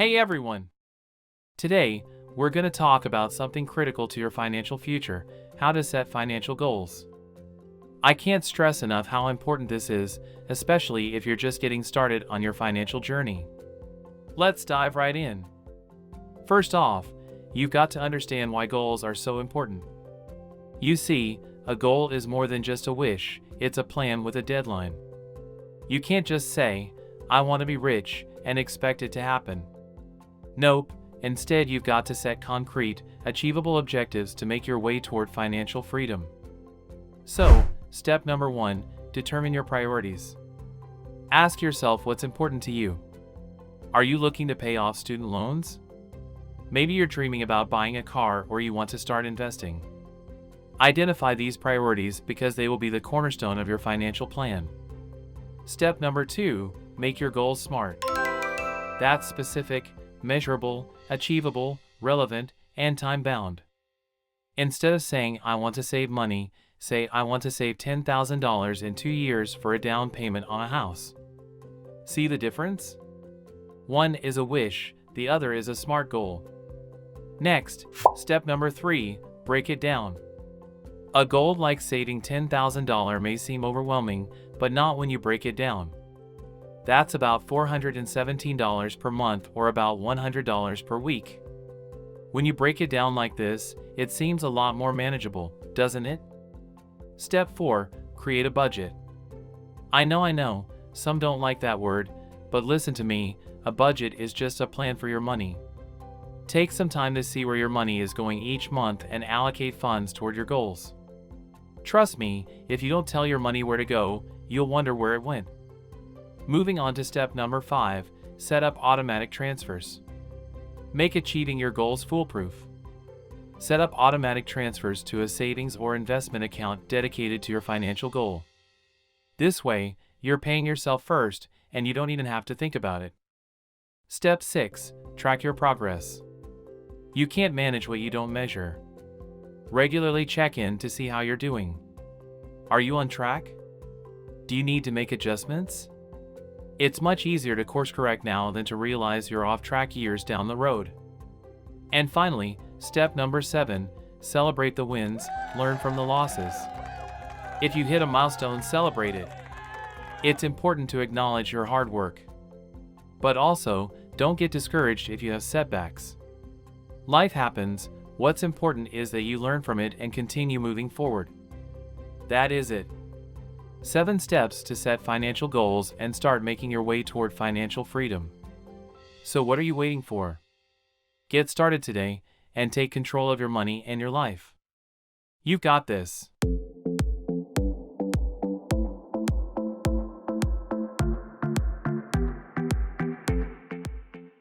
Hey everyone! Today, we're going to talk about something critical to your financial future: how to set financial goals. I can't stress enough how important this is, especially if you're just getting started on your financial journey. Let's dive right in. First off, you've got to understand why goals are so important. You see, a goal is more than just a wish, it's a plan with a deadline. You can't just say, "I want to be rich," and expect it to happen. Nope, instead you've got to set concrete, achievable objectives to make your way toward financial freedom. So, step number 1, determine your priorities. Ask yourself what's important to you. Are you looking to pay off student loans? Maybe you're dreaming about buying a car or you want to start investing. Identify these priorities because they will be the cornerstone of your financial plan. Step number 2, make your goals SMART. That's specific, measurable, achievable, relevant, and time-bound. Instead of saying, "I want to save money," say, "I want to save $10,000 in 2 years for a down payment on a house." See the difference? One is a wish, the other is a SMART goal. Next, step number 3, break it down. A goal like saving $10,000 may seem overwhelming, but not when you break it down. That's about $417 per month or about $100 per week. When you break it down like this, it seems a lot more manageable, doesn't it? Step 4, create a budget. I know, some don't like that word, but listen to me, a budget is just a plan for your money. Take some time to see where your money is going each month and allocate funds toward your goals. Trust me, if you don't tell your money where to go, you'll wonder where it went. Moving on to step number 5, set up automatic transfers. Make achieving your goals foolproof. Set up automatic transfers to a savings or investment account dedicated to your financial goal. This way, you're paying yourself first, and you don't even have to think about it. Step 6, track your progress. You can't manage what you don't measure. Regularly check in to see how you're doing. Are you on track? Do you need to make adjustments? It's much easier to course correct now than to realize you're off track years down the road. And finally, step number 7, celebrate the wins, learn from the losses. If you hit a milestone, celebrate it. It's important to acknowledge your hard work. But also, don't get discouraged if you have setbacks. Life happens, what's important is that you learn from it and continue moving forward. That is it. 7 steps to set financial goals and start making your way toward financial freedom. So what are you waiting for? Get started today and take control of your money and your life. You've got this.